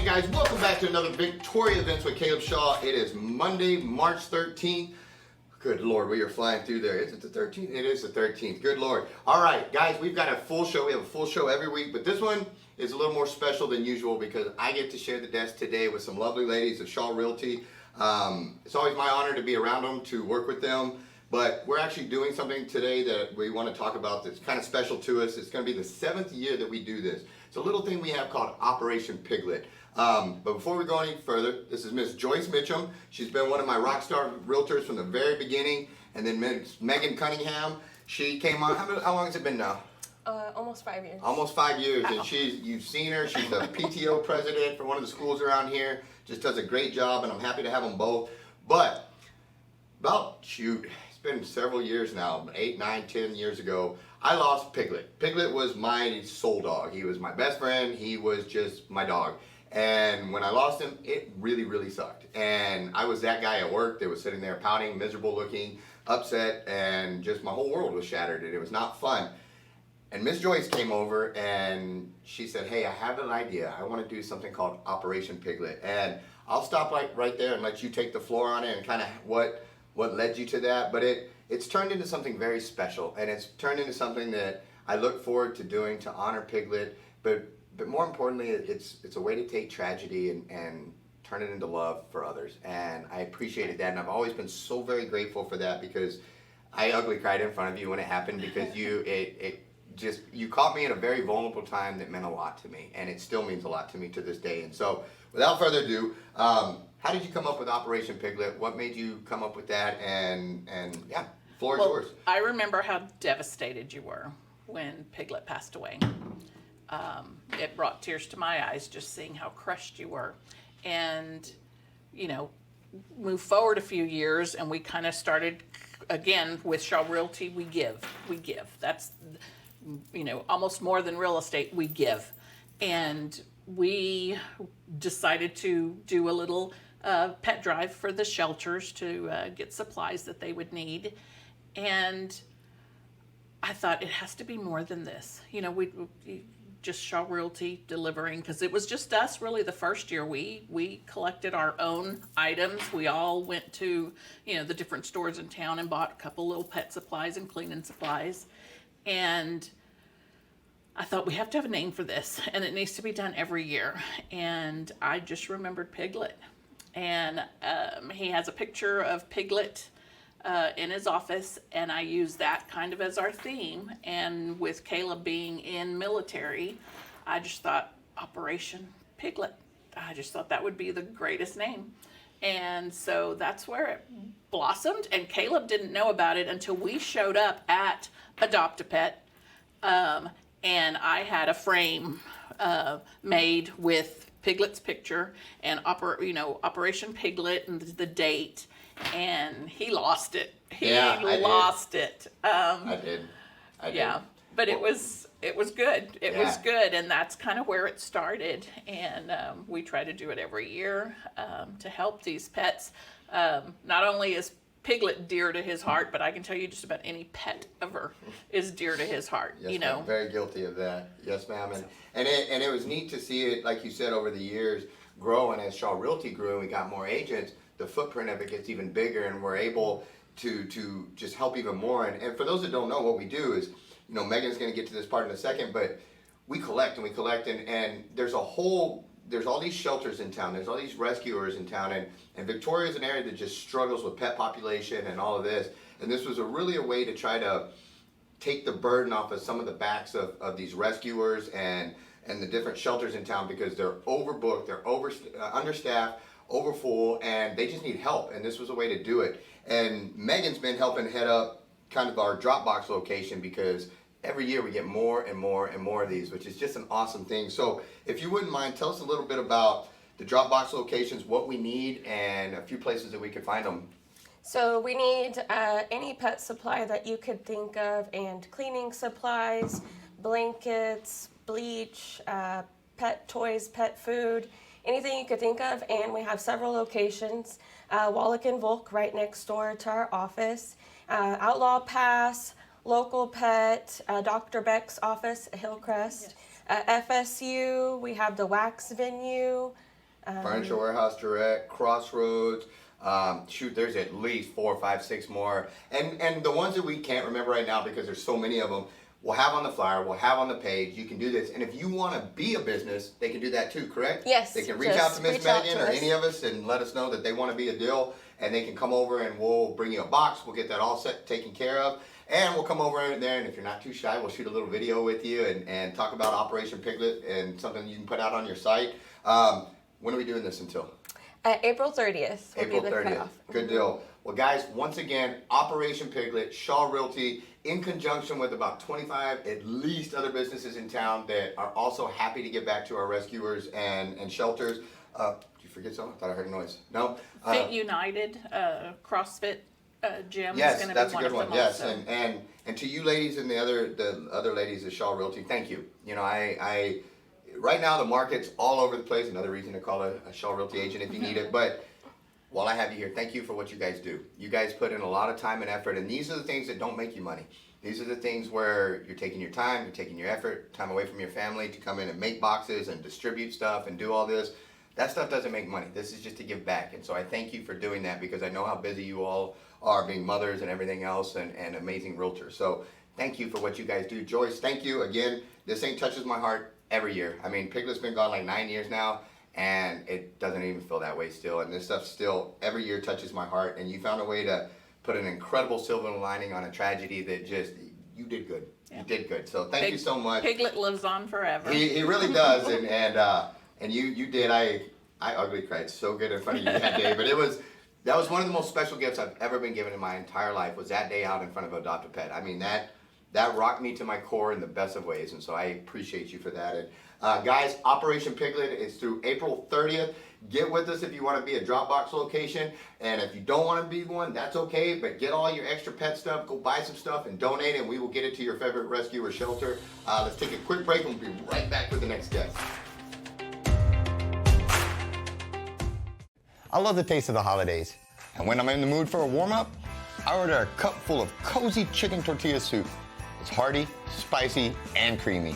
guys, welcome back to another Victoria Events with Caleb Shaw. It is Monday, March 13th. Good Lord, we are flying through there. Is it the 13th? It is the 13th. Good Lord. All right, guys, we've got a full show. We have a full show every week, but this one is a little more special than usual because I get to share the desk today with some lovely ladies of Shaw Realty. It's always my honor to be around them, to work with them, but we're actually doing something today that we want to talk about that's kind of special to us. It's going to be the 7th year that we do this. It's a little thing we have called Operation Piglet. But before we go any further, this is Miss Joyce Mitchum. She's been one of my rock star realtors from the very beginning. And then Miss Megan Cunningham, she came on, how long has it been now? Almost 5 years. Almost 5 years, Wow. and you've seen her. She's the PTO president for one of the schools around here. Just does a great job, and I'm happy to have them both. But it's been several years now, 8, 9, 10 years ago, I lost Piglet. Piglet was my soul dog. He was my best friend. He was just my dog. And when I lost him, it really, really sucked. And I was that guy at work that was sitting there pouting, miserable looking, upset, and just my whole world was shattered, and it was not fun. And Miss Joyce came over and she said, hey, I have an idea. I want to do something called Operation Piglet. And I'll stop right there and let you take the floor on it and kind of what led you to that. But it's turned into something very special, and it's turned into something that I look forward to doing to honor Piglet. But more importantly, it's a way to take tragedy and turn it into love for others. And I appreciated that, and I've always been so very grateful for that, because I ugly cried in front of you when it happened, because you caught me at a very vulnerable time that meant a lot to me, and it still means a lot to me to this day. And so, without further ado, how did you come up with Operation Piglet? What made you come up with that? And yeah, floor is yours. I remember how devastated you were when Piglet passed away. It brought tears to my eyes just seeing how crushed you were. And, move forward a few years, and we kind of started again with Shaw Realty. We give. That's, almost more than real estate, we give. And we decided to do a little pet drive for the shelters to get supplies that they would need. And I thought it has to be more than this. We just Shaw Realty delivering, because it was just us really the first year. We collected our own items. We all went to, the different stores in town and bought a couple little pet supplies and cleaning supplies. And I thought, we have to have a name for this, and it needs to be done every year. And I just remembered Piglet. And he has a picture of Piglet in his office, and I use that kind of as our theme. And with Caleb being in military, I just thought Operation Piglet. I just thought that would be the greatest name. And so that's where it blossomed, and Caleb didn't know about it until we showed up at Adopt-A-Pet. And I had a frame made with Piglet's picture and Operation Piglet and the date, and he lost it. I did. Yeah, but it was good. It was good, and that's kind of where it started. And we try to do it every year to help these pets. Not only is Piglet dear to his heart, but I can tell you just about any pet ever is dear to his heart. Yes, ma'am. Very guilty of that. Yes, ma'am. And it was neat to see it, like you said, over the years grow. And as Shaw Realty grew and we got more agents, the footprint of it gets even bigger, and we're able to just help even more. And for those that don't know, what we do is, Megan's going to get to this part in a second, but we collect, and there's all these shelters in town. There's all these rescuers in town, and Victoria is an area that just struggles with pet population and all of this. And this was really a way to try to take the burden off of some of the backs of these rescuers and the different shelters in town, because they're overbooked, they're understaffed, overfull, and they just need help. And this was a way to do it. And Megan's been helping head up kind of our Dropbox location, because every year we get more and more and more of these, which is just an awesome thing. So if you wouldn't mind, tell us a little bit about the Dropbox locations, what we need, and a few places that we can find them. So we need any pet supply that you could think of, and cleaning supplies, blankets, bleach, pet toys, pet food, anything you could think of. And we have several locations. Wallach and Volk right next door to our office. Outlaw Pass, Local Pet, Dr. Beck's office at Hillcrest. FSU, we have the Wax venue. Furniture Warehouse Direct, Crossroads. Shoot, there's at least 4, 5, 6 more. And the ones that we can't remember right now because there's so many of them, we'll have on the flyer, we'll have on the page. You can do this. And if you want to be a business, they can do that too, correct? Yes. They can reach out to Miss Megan or any of us and let us know that they want to be a deal. And they can come over and we'll bring you a box. We'll get that all set, taken care of. And we'll come over there, and if you're not too shy, we'll shoot a little video with you and talk about Operation Piglet and something you can put out on your site. When are we doing this until? April 30th will April be the 30th. cutoff. Good deal. Well, guys, once again, Operation Piglet, Shaw Realty, in conjunction with about 25 at least other businesses in town that are also happy to get back to our rescuers and shelters. Did you forget something? I thought I heard a noise. No? Fit United, CrossFit gym Yes, is going to that's be a one good of one. them Yes, also. and to you ladies and the other ladies at Shaw Realty, thank you. You know, I right now the market's all over the place. Another reason to call a Shaw Realty agent if you need it. But while I have you here, thank you for what you guys do. You guys put in a lot of time and effort, and these are the things that don't make you money. These are the things where you're taking your time, you're taking your effort, time away from your family to come in and make boxes and distribute stuff and do all this. That stuff doesn't make money. This is just to give back. And so I thank you for doing that because I know how busy you all are being mothers and everything else and amazing realtors. So thank you for what you guys do. Joyce, thank you again. This thing touches my heart every year. I mean, Piglet's been gone like 9 years now and it doesn't even feel that way still. And this stuff still every year touches my heart. And you found a way to put an incredible silver lining on a tragedy that just, you did good. Yeah. You did good. So thank you so much. Piglet lives on forever. He really does. And you did. I ugly cried so good in front of you that day. But that was one of the most special gifts I've ever been given in my entire life was that day out in front of Adopt a Pet. I mean, that rocked me to my core in the best of ways. And so I appreciate you for that. And guys, Operation Piglet is through April 30th. Get with us if you want to be a Dropbox location. And if you don't want to be one, that's okay. But get all your extra pet stuff. Go buy some stuff and donate. And we will get it to your favorite rescue or shelter. Let's take a quick break and we'll be right back with the next guest. I love the taste of the holidays. And when I'm in the mood for a warm-up, I order a cup full of cozy chicken tortilla soup. It's hearty, spicy, and creamy.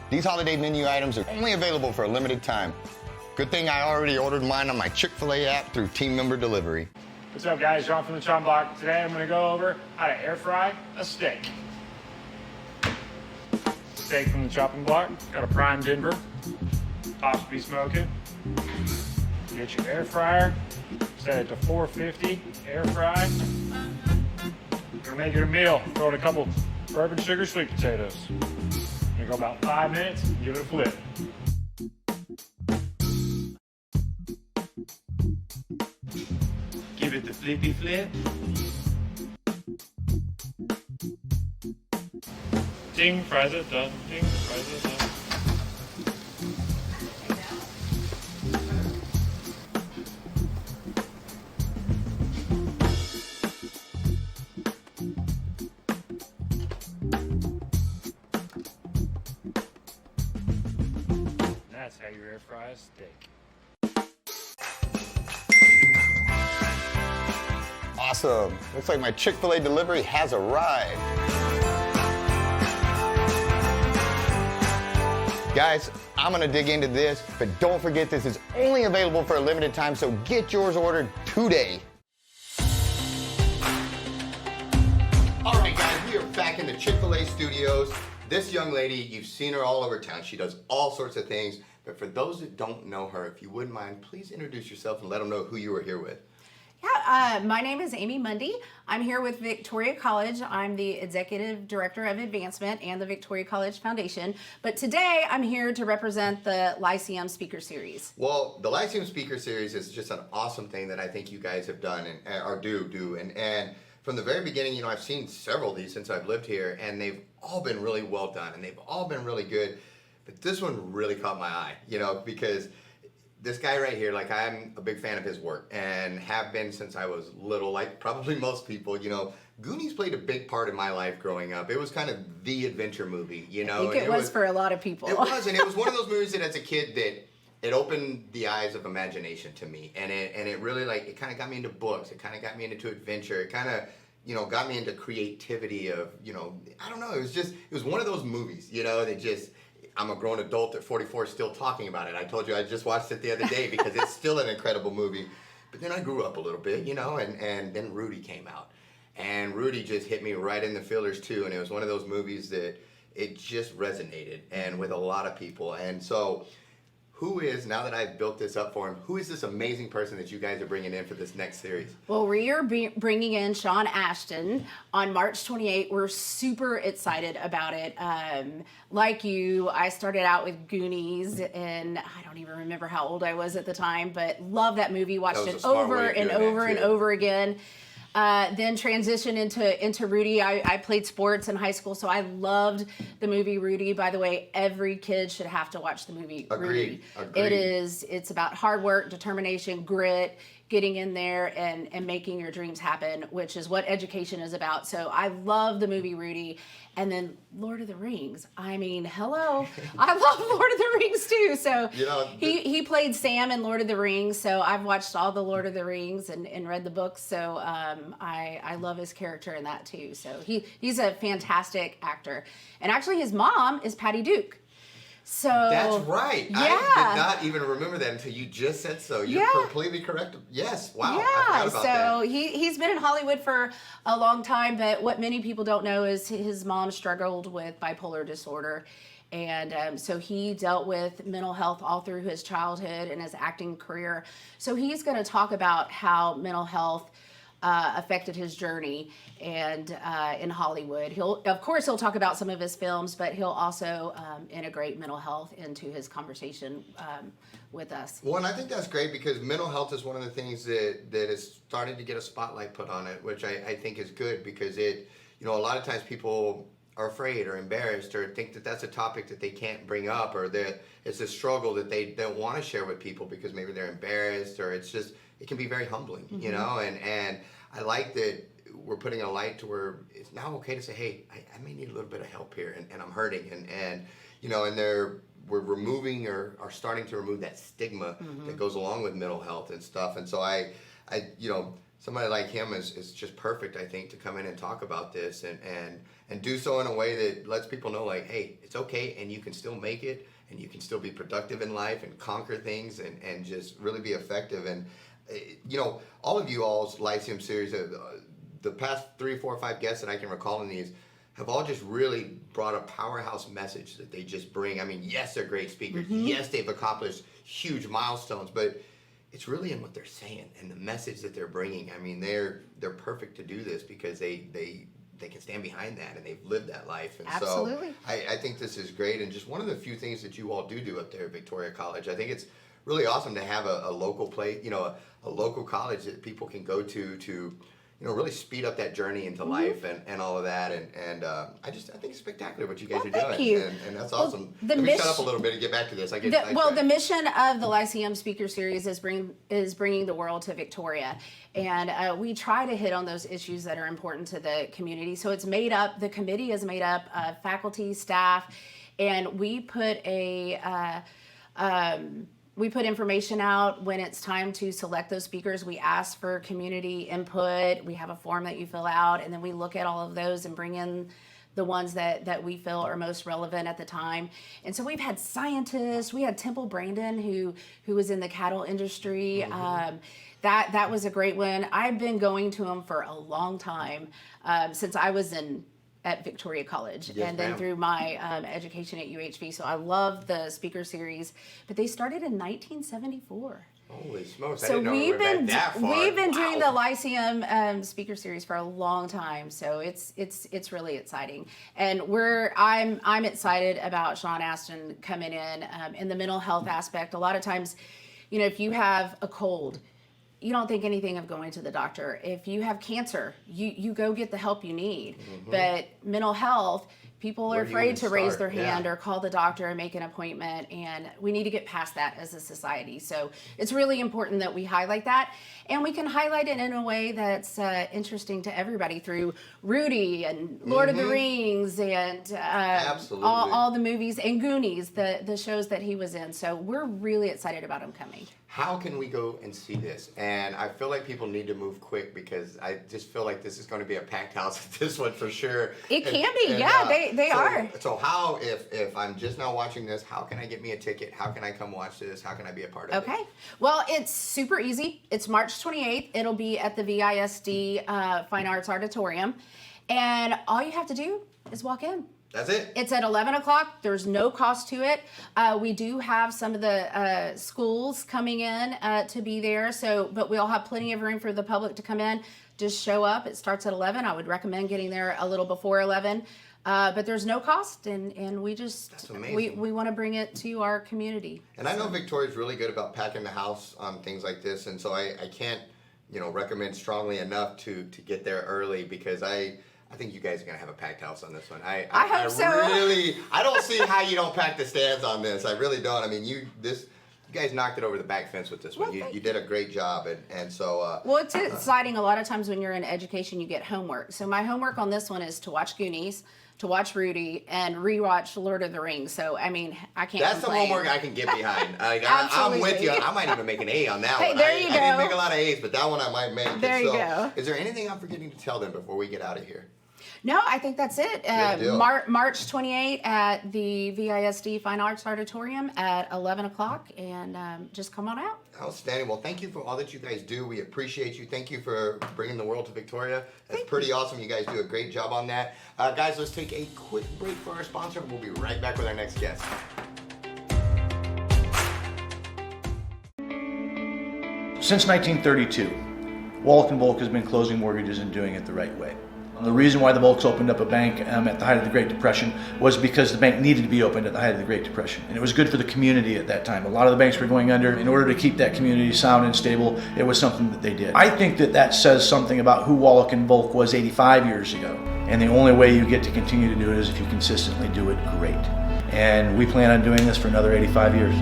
These holiday menu items are only available for a limited time. Good thing I already ordered mine on my Chik-fil-A app through team member delivery. What's up, guys? John from the Chopping Block. Today I'm going to go over how to air fry a steak. Steak from the Chopping Block. Got a prime Denver. Tops to be smoking. Get your air fryer. Set it to 450. Air fry. Gonna make it a meal. Throw in a couple bourbon sugar sweet potatoes. Gonna go about 5 minutes. Give it a flip. Give it the flippy flip. Ding, fries it done. Ding, fries it done. That's how you air fry a steak. Awesome. Looks like my Chick-fil-A delivery has arrived. Guys, I'm gonna dig into this, but don't forget this is only available for a limited time, so get yours ordered today. All right, guys, we are back in the Chick-fil-A studios. This young lady, you've seen her all over town. She does all sorts of things, but for those that don't know her, if you wouldn't mind, please introduce yourself and let them know who you are here with. Yeah, my name is Amy Mundy. I'm here with Victoria College. I'm the Executive Director of Advancement and the Victoria College Foundation. But today I'm here to represent the Lyceum Speaker Series. Well, the Lyceum Speaker Series is just an awesome thing that I think you guys have done or do. And from the very beginning, you know, I've seen several of these since I've lived here, and they've all been really well done, and they've all been really good. But this one really caught my eye, you know, because this guy right here, like, I'm a big fan of his work and have been since I was little, like probably most people, you know. Goonies played a big part in my life growing up. It was kind of the adventure movie, you know. I think it was for a lot of people. It was, and it was one of those movies that as a kid that it opened the eyes of imagination to me. And it really, like, it kind of got me into books. It kind of got me into adventure. It kind of, you know, got me into creativity of, you know, I don't know. It was one of those movies, you know, that just, I'm a grown adult at 44 still talking about it. I told you I just watched it the other day because it's still an incredible movie. But then I grew up a little bit, and then Rudy came out. And Rudy just hit me right in the feelers too. And it was one of those movies that it just resonated and with a lot of people. And so now that I've built this up for him, who is this amazing person that you guys are bringing in for this next series? Well, we are bringing in Sean Astin on March 28th. We're super excited about it. Like you, I started out with Goonies, and I don't even remember how old I was at the time, but love that movie, watched it over and over and over again. Then transitioned into Rudy. I played sports in high school, so I loved the movie Rudy. By the way, every kid should have to watch the movie Rudy. Agreed. It's about hard work, determination, grit, getting in there and making your dreams happen, which is what education is about. So I love the movie Rudy. And then Lord of the Rings. I mean, hello. I love Lord of the Rings too. So he played Sam in Lord of the Rings. So I've watched all the Lord of the Rings and read the books. So I love his character in that too. So he's a fantastic actor. And actually his mom is Patty Duke. So that's right. Yeah. I did not even remember that until you just said so. You're completely correct. Yes. Wow. Yeah. So he's been in Hollywood for a long time, but what many people don't know is his mom struggled with bipolar disorder. And so he dealt with mental health all through his childhood and his acting career. So he's going to talk about how mental health affected his journey and in Hollywood. He'll talk about some of his films, but he'll also integrate mental health into his conversation with us. Well, and I think that's great because mental health is one of the things that is starting to get a spotlight put on it, which I think is good because it, a lot of times people are afraid or embarrassed or think that that's a topic that they can't bring up or that it's a struggle that they don't want to share with people because maybe they're embarrassed or it can be very humbling, and I like that we're putting a light to where it's now okay to say, hey, I may need a little bit of help here and I'm hurting and we're removing or are starting to remove that stigma that goes along with mental health and stuff. And so I somebody like him is just perfect, I think, to come in and talk about this and do so in a way that lets people know like, hey, it's okay and you can still make it and you can still be productive in life and conquer things and just really be effective. And all of you all's Lyceum series, the past 3, 4, 5 guests that I can recall in these have all just really brought a powerhouse message that they just bring. I mean, yes, they're great speakers. Yes, they've accomplished huge milestones, but it's really in what they're saying and the message that they're bringing. I mean, they're perfect to do this because they can stand behind that and they've lived that life. And Absolutely. So I think this is great and just one of the few things that you all do up there at Victoria College. I think it's really awesome to have a local place, a local college that people can go to really speed up that journey into life and all of that. And I think it's spectacular what you guys are doing. Thank you. And that's awesome. Well, Let me shut up a little bit and get back to this. The mission of the Lyceum Speaker Series is bringing the world to Victoria. And we try to hit on those issues that are important to the community. So the committee is made up of faculty, staff, and we put information out when it's time to select those speakers. We ask for community input. We have a form that you fill out, and then we look at all of those and bring in the ones that we feel are most relevant at the time. And so we've had scientists. We had Temple Brandon, who was in the cattle industry. That was a great one. I've been going to him for a long time, since I was at Victoria College, and then through my education at UHV. So I love the speaker series, but they started in 1974. Holy smokes! So I didn't know we were back that far. We've been doing the Lyceum speaker series for a long time, so it's really exciting, and I'm excited about Sean Astin coming in the mental health aspect. A lot of times, if you have a cold, you don't think anything of going to the doctor. If you have cancer, you go get the help you need. But mental health, people are afraid to raise their hand or call the doctor and make an appointment, and we need to get past that as a society. So it's really important that we highlight that, and we can highlight it in a way that's interesting to everybody through Rudy and Lord of the Rings and all the movies and Goonies, the shows that he was in. So we're really excited about him coming. how can we go and see this? And I feel like people need to move quick because I just feel like this is going to be a packed house at this one for sure. It can be, yeah, they are. So how, if I'm just now watching this, how can I get me a ticket? How can I come watch this? How can I be a part of it? Okay. Well, it's super easy. It's March 28th. It'll be at the VISD Fine Arts Auditorium. And all you have to do is walk in. That's it. It's at 11 o'clock. There's no cost to it. We do have some of the schools coming in to be there. But we'll have plenty of room for the public to come in. Just show up. It starts at 11. I would recommend getting there a little before 11. But there's no cost, and we just That's amazing. we want to bring it to our community. And I know Victoria's really good about packing the house on things like this, and so I can't, recommend strongly enough to get there early because I think you guys are gonna have a packed house on this one. I hope so. I don't see how you don't pack the stands on this. I really don't. I mean, you guys knocked it over the back fence with this one. Well, You did a great job, and so. Well, it's exciting. A lot of times when you're in education, you get homework. So my homework on this one is to watch Goonies, to watch Rudy, and rewatch Lord of the Rings. So I mean, I can't. That's complain. some homework I can get behind. I'm with you. I might even make an A on that Hey, one. there you I didn't go. make a lot of A's, but that one I might make. There you go. Is there anything I'm forgetting to tell them before we get out of here? No, I think that's it. Good deal. March 28th at the VISD Fine Arts Auditorium at 11 o'clock, and just come on out. Outstanding. Well, thank you for all that you guys do. We appreciate you. Thank you for bringing the world to Victoria. That's pretty awesome. You guys do a great job on that. Guys, let's take a quick break for our sponsor. We'll be right back with our next guest. Since 1932, Wallach & Volk has been closing mortgages and doing it the right way. The reason why the Volks opened up a bank at the height of the Great Depression was because the bank needed to be opened at the height of the Great Depression. And it was good for the community at that time. A lot of the banks were going under. In order to keep that community sound and stable, it was something that they did. I think that says something about who Wallach & Volk was 85 years ago. And the only way you get to continue to do it is if you consistently do it great. And we plan on doing this for another 85 years.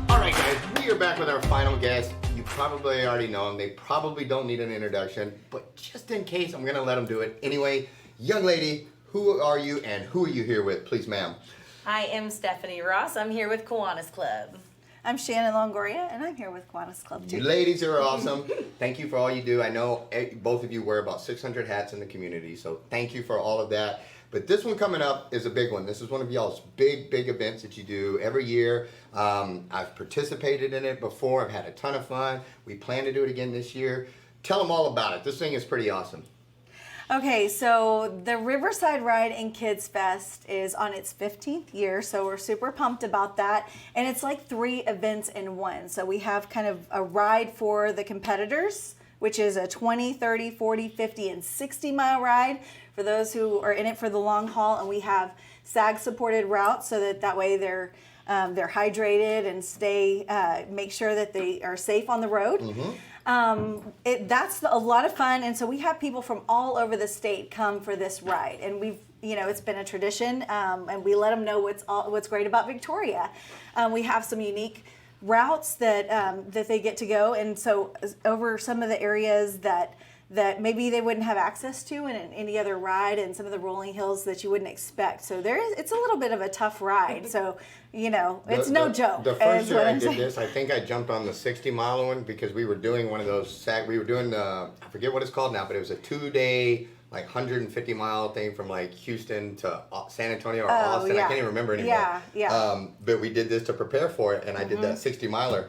All right, guys, we are back with our final guest. You probably already know them. They probably don't need an introduction, but just in case, I'm going to let them do it. Anyway, young lady, who are you and who are you here with? Please, ma'am. I am Stephanie Ross. I'm here with Kiwanis Club. I'm Shannon Longoria, and I'm here with Kiwanis Club too. You ladies are awesome. Thank you for all you do. I know both of you wear about 600 hats in the community, so thank you for all of that. But this one coming up is a big one. This is one of y'all's big events that you do every year. I've participated in it before. I've had a ton of fun. We plan to do it again this year. Tell them all about it. This thing is pretty awesome. Okay, so the Riverside Ride and Kids Fest is on its 15th year, so we're super pumped about that. And it's like 3 events in one. So we have kind of a ride for the competitors, which is a 20, 30, 40, 50, and 60-mile ride for those who are in it for the long haul. And we have SAG-supported routes so that way they're hydrated and make sure that they are safe on the road. Mm-hmm. That's a lot of fun, and so we have people from all over the state come for this ride, and it's been a tradition, and we let them know what's great about Victoria. We have some unique routes that they get to go, and so over some of the areas that maybe they wouldn't have access to in any other ride, and some of the rolling hills that you wouldn't expect. So it's a little bit of a tough ride. So, it's no joke. The first year I did this, I think I jumped on the 60-mile one because we were doing one of those, we were doing I forget what it's called now, but it was a 2-day, like 150-mile thing from like Houston to San Antonio or Austin. Yeah. I can't even remember anymore. Yeah. But we did this to prepare for it, and I did that 60-miler.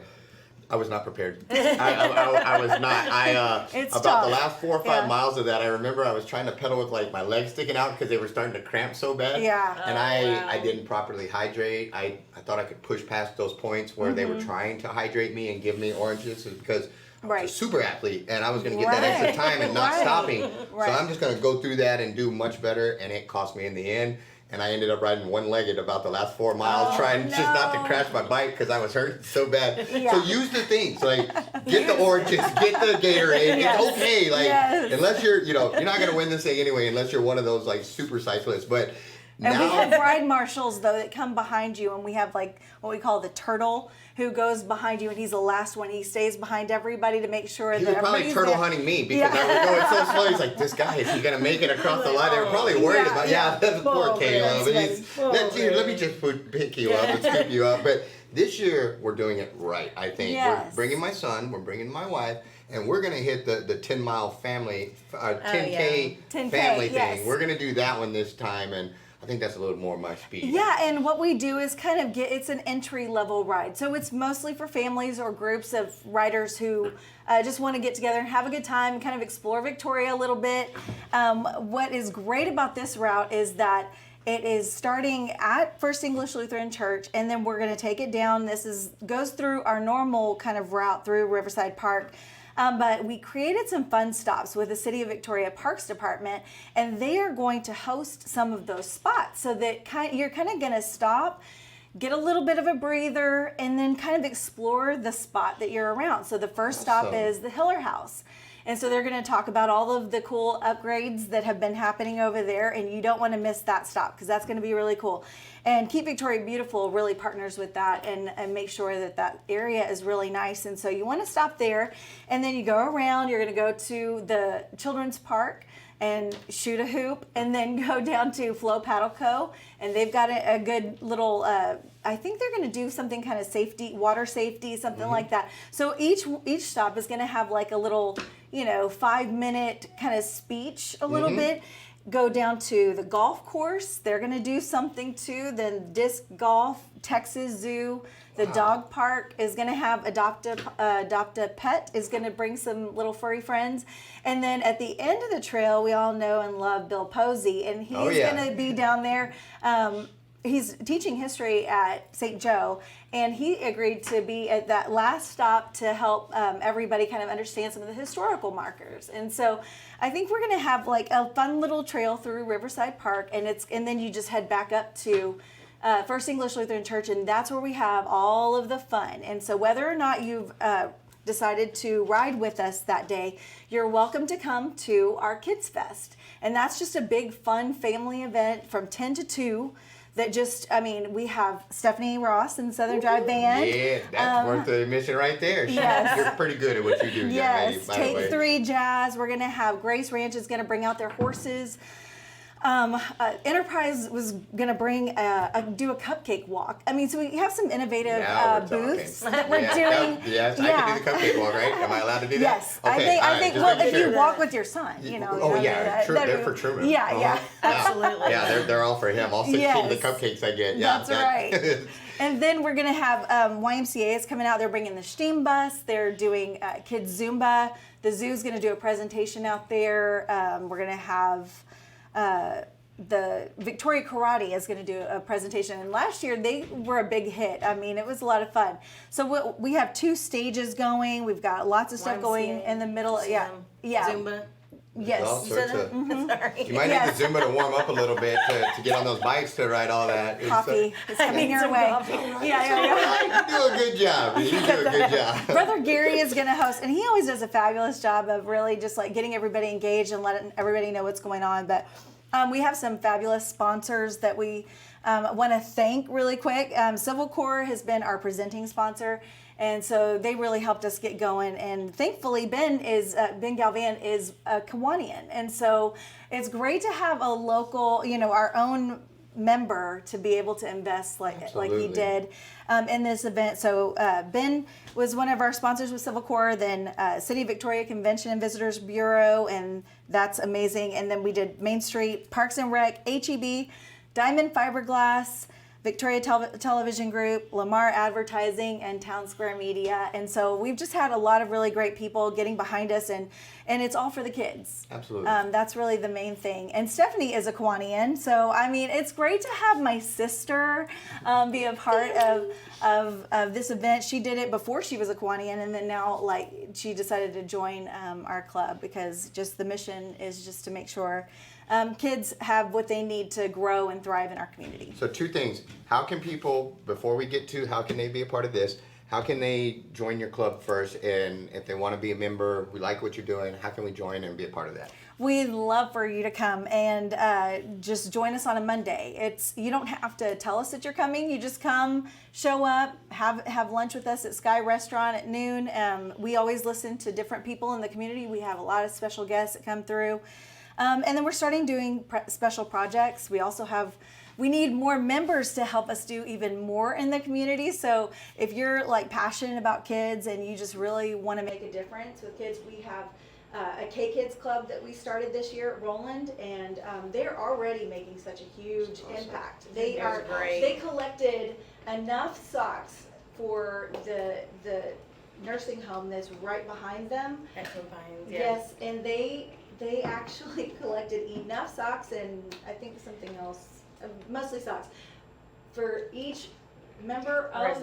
I was not prepared. I was not. It's about tough. the last 4 or 5 miles of that, I remember I was trying to pedal with like my legs sticking out because they were starting to cramp so bad. Yeah. And I didn't properly hydrate. I thought I could push past those points where they were trying to hydrate me and give me oranges because I was a super athlete and I was going to get that extra time and not stopping. Right. So I'm just going to go through that and do much better, and it cost me in the end. And I ended up riding one-legged about the last 4 miles, trying just not to crash my bike because I was hurt so bad. Yeah. So use the things, like get the oranges, get the Gatorade. Yes. It's okay, like Yes. unless you're not gonna win this thing anyway, unless you're one of those like super cyclists. But And we have Now, bride marshals though that come behind you, and we have like what we call the turtle who goes behind you, and he's the last one. He stays behind everybody to make sure he that was probably everybody's turtle there. hunting me because I was going so slow. He's like, this guy, is he going to make it across the line? They were probably worried about, that's poor Oh, Caleb. man, And he's, let me just pick you up and scoop you up. But this year, we're doing it right, I think. Yes. We're bringing my son, we're bringing my wife, and we're going to hit the 10-mile family, 10K 10K, family thing. yes. We're going to do that one this time, and I think that's a little more my speed. Yeah, and what we do is kind of it's an entry level ride. So it's mostly for families or groups of riders who just want to get together and have a good time, kind of explore Victoria a little bit. What is great about this route is that it is starting at First English Lutheran Church, and then we're going to take it down. Goes through our normal kind of route through Riverside Park. But we created some fun stops with the City of Victoria Parks Department, and they are going to host some of those spots so that you're kind of going to stop, get a little bit of a breather, and then kind of explore the spot that you're around. So the first stop Awesome. is the Hiller House. And so they're going to talk about all of the cool upgrades that have been happening over there, and you don't want to miss that stop because that's going to be really cool. And Keep Victoria Beautiful really partners with that and make sure that that area is really nice. And so you want to stop there, and then you go around. You're going to go to the Children's Park and shoot a hoop, and then go down to Flow Paddle Co. And they've got a good little, I think they're going to do something kind of safety, water safety, something like that. So each stop is going to have like a little, 5-minute kind of speech a little bit. Go down to the golf course. They're going to do something too. Then disc golf, Texas Zoo. The dog park is going to have Adopt a Pet is going to bring some little furry friends. And then at the end of the trail, we all know and love Bill Posey, and he's going to be down there. He's teaching history at St. Joe, and he agreed to be at that last stop to help everybody kind of understand some of the historical markers. And so I think we're going to have like a fun little trail through Riverside Park, and then you just head back up to First English Lutheran Church, and that's where we have all of the fun. And so whether or not you've decided to ride with us that day, you're welcome to come to our Kids Fest. And that's just a big fun family event from 10 to 2. We have Stephanie Ross and Southern Drive Band. Yeah, that's worth the admission right there. Yes. You're pretty good at what you do, young lady, Yes, by the way. Take 3 Jazz. We're going to have Grace Ranch is going to bring out their horses. Enterprise was going to do a cupcake walk. So we have some innovative Now we're booths talking. that we're doing. Yes, I can do the cupcake walk, right? Am I allowed to do that? Yes, Okay, I all think. right, Well, just if making you sure. walk with your son, Oh yeah, they're for Truman. Yeah. Absolutely. Yeah, they're all for him. All 16 of the Yes. cupcakes I get. Yeah, That's right. And then we're going to have YMCA is coming out. They're bringing the steam bus. They're doing kids Zumba. The zoo's going to do a presentation out there. We're going to have the Victoria Karate is going to do a presentation. And last year they were a big hit. It was a lot of fun. So we have 2 stages going. We've got lots of stuff going in the middle. Yeah. Zumba. Yes. All sorts of. Sorry. You might need the Zumba to warm up a little bit to get on those bikes to ride all that. Coffee is coming your some way. coffee. Yeah. You do a good job. You do a good job. Brother Gary is going to host, and he always does a fabulous job of really just like getting everybody engaged and letting everybody know what's going on. But we have some fabulous sponsors that we want to thank really quick. Civil Corps has been our presenting sponsor, and so they really helped us get going. And thankfully, Ben Galvan is a Kiwanian, and so it's great to have a local, our own member to be able to invest like he did in this event. So Ben was one of our sponsors with Civil Corps, then City of Victoria Convention and Visitors Bureau, and that's amazing. And then we did Main Street, Parks and Rec, HEB, Diamond Fiberglass, Victoria Television Group, Lamar Advertising, and Town Square Media. And so we've just had a lot of really great people getting behind us, and it's all for the kids. Absolutely. That's really the main thing. And Stephanie is a Kiwanian, so it's great to have my sister be a part of this event. She did it before she was a Kiwanian, and then now she decided to join our club because just the mission is just to make sure kids have what they need to grow and thrive in our community. So 2 things. How can people, before we get to how can they be a part of this, how can they join your club first? And if they want to be a member, we like what you're doing, how can we join and be a part of that? We'd love for you to come and just join us on a Monday. You don't have to tell us that you're coming. You just come, show up, have lunch with us at Sky Restaurant at noon. We always listen to different people in the community. We have a lot of special guests that come through. And then we're starting doing special projects. We need more members to help us do even more in the community. So if you're like passionate about kids and you just really want to make a difference with kids, we have a K-Kids club that we started this year at Roland, and they're already making such a huge impact. They collected enough socks for the nursing home that's right behind them. Yes, and they actually collected enough socks and I think something else, mostly socks, for each member of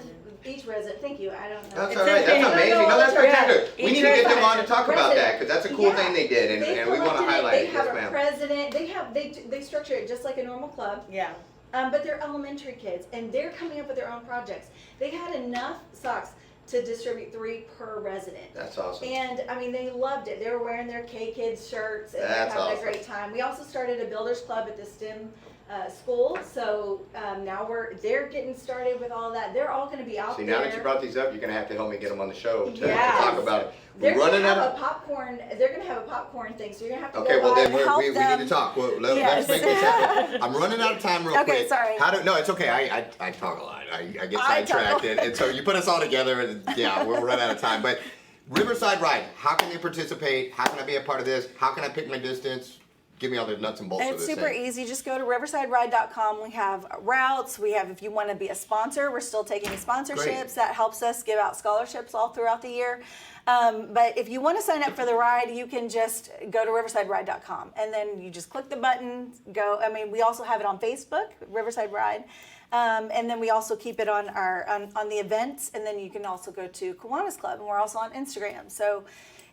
each resident. Thank you. I don't know. That's all right. That's amazing. No, that's fantastic. We need to get them on to talk about that because that's a cool Yeah. thing they did, and we want to highlight They it. have Yes, a ma'am. president. They structure it just like a normal club. Yeah. But they're elementary kids, and they're coming up with their own projects. They had enough socks to distribute 3 per resident. That's awesome. And I mean, they loved it. They were wearing their K-Kids shirts and That's having awesome. a great time. We also started a builders club at the STEM school, so now they're getting started with all that. They're all going to be out See, there. now that you brought these up, you're going to have to help me get them on the show to Yes. talk about it. They're We're running gonna out have of... a popcorn. They're going to have a popcorn thing, so you're going to have to Okay, go well by then and help we need them. to talk. Well, let's Yes. make this happen. I'm running out of time real Okay, quick. sorry. No, it's okay. I talk a lot. I get I talk sidetracked, a and so you put us all together, and yeah, we'll run out of time. But Riverside Ride, how can they participate? How can I be a part of this? How can I pick my distance? Give me all the nuts and bolts of It's this super thing. easy. Just go to riversideride.com. We have routes. We have, if you want to be a sponsor, we're still taking sponsorships. Great. That helps us give out scholarships all throughout the year. But if you want to sign up for the ride, you can just go to riversideride.com and then you just click the button, go. I mean, we also have it on Facebook, Riverside Ride. And then we also keep it on on the events. And then you can also go to Kiwanis Club, and we're also on Instagram. So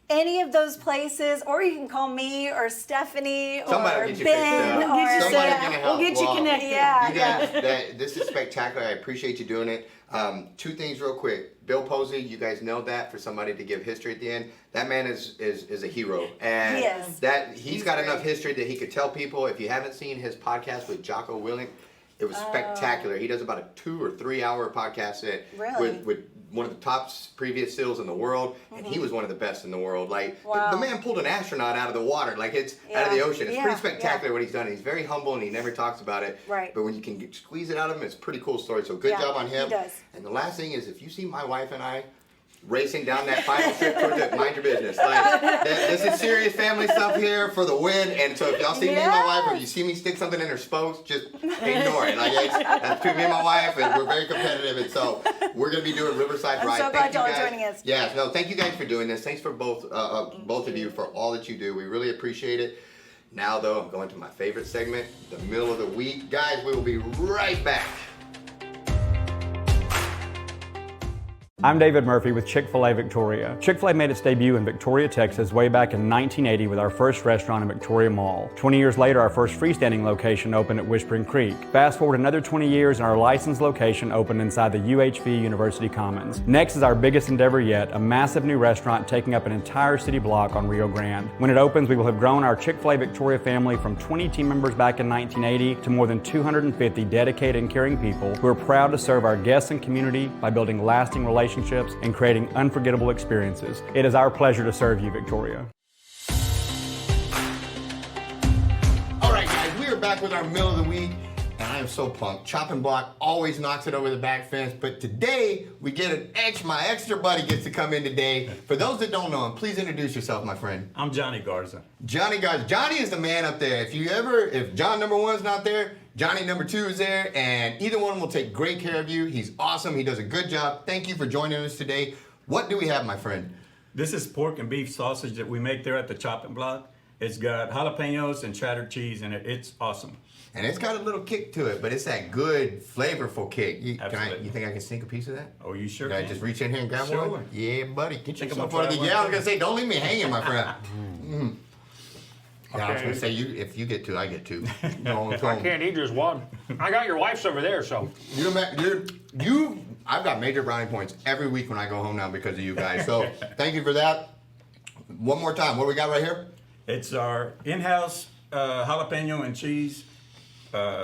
any of those places, or you can call me or Stephanie Somebody or get you Ben fixed up. or Somebody's gonna help. We'll get you Well, connected. Yeah, You guys, this is spectacular. I appreciate you doing it. 2 things real quick. Bill Posey, you guys know that for somebody to give history at the end. That man is a hero. And He is. he's got enough history that he could tell people. If you haven't seen his podcast with Jocko Willink, it was spectacular. He does about a 2 or 3 hour podcast Really? with one of the top previous SEALs in the world, and he was one of the best in the world. Like Wow. the man pulled an astronaut out of the water, like it's out of the Yeah. ocean. It's Yeah, pretty spectacular yeah. what he's done. He's very humble and he never talks about it. Right. But when you can squeeze it out of him, it's a pretty cool story. So good Yeah, job on him. he does. And the last thing is, if you see my wife and I racing down that final strip towards it, mind your business. Like this is serious family stuff here for the win. And so if y'all see me and my wife, or you see me stick something in her spokes, just ignore it. Like that's between me and my wife, and we're very competitive. And so we're gonna be doing Riverside I'm Ride. so glad Thank you y'all are guys. joining us. Yeah, no, thank you guys for doing this. Thanks for both of you for all that you do. We really appreciate it. Now though, I'm going to my favorite segment, the middle of the week. Guys, we will be right back. I'm David Murphy with Chik-fil-A Victoria. Chik-fil-A made its debut in Victoria, Texas way back in 1980 with our first restaurant in Victoria Mall. 20 years later, our first freestanding location opened at Whispering Creek. Fast forward another 20 years and our licensed location opened inside the UHV University Commons. Next is our biggest endeavor yet, a massive new restaurant taking up an entire city block on Rio Grande. When it opens, we will have grown our Chik-fil-A Victoria family from 20 team members back in 1980 to more than 250 dedicated and caring people who are proud to serve our guests and community by building lasting relationships and creating unforgettable experiences. It is our pleasure to serve you, Victoria. All right, guys, we are back with our middle of the week, and I am so pumped. Chopping Block always knocks it over the back fence, but today we get my extra buddy gets to come in today. For those that don't know him, please introduce yourself, my friend. I'm Johhny Garza. Johhny Garza. Johhny is the man up there. If John number 1's not there, Johhny number 2 is there, and either one will take great care of you. He's awesome. He does a good job. Thank you for joining us today. What do we have, my friend? This is pork and beef sausage that we make there at the Chopping Block. It's got jalapenos and cheddar cheese in it. It's awesome. And it's got a little kick to it, but it's that good, flavorful kick. You Absolutely. think I can sneak a piece of that? Oh, you sure Can I can. just reach in here and grab Sure. one? Yeah, buddy. Get Think yourself I'm gonna one of the. try Yeah, I was one gonna say, don't leave me hanging, my friend. Yeah, I was Okay. gonna say, if you get two, I get two. No, I can't eat just one. I got your wife's over there, so. I've got major brownie points every week when I go home now because of you guys. So thank you for that. One more time, what do we got right here? It's our in-house jalapeno and cheese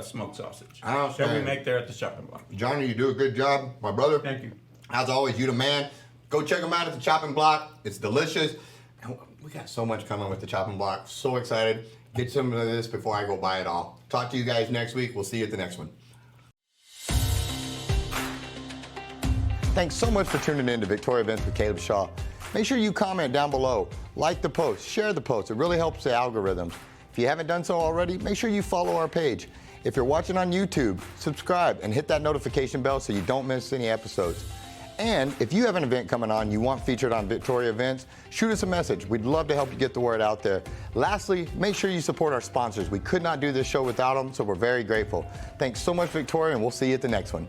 smoked sausage that we make there at the chopping block. Johhny, you do a good job, my brother. Thank you. As always, you the man. Go check them out at the chopping block. It's delicious. And we got so much coming with the chopping block. So excited. Get some of this before I go buy it all. Talk to you guys next week. We'll see you at the next one. Thanks so much for tuning in to Victoria Events with Caleb Shaw. Make sure you comment down below, like the post, share the post. It really helps the algorithms. If you haven't done so already, make sure you follow our page. If you're watching on YouTube, subscribe and hit that notification bell so you don't miss any episodes. And if you have an event coming on you want featured on Victoria Events, shoot us a message. We'd love to help you get the word out there. Lastly, make sure you support our sponsors. We could not do this show without them, so we're very grateful. Thanks so much, Victoria, and we'll see you at the next one.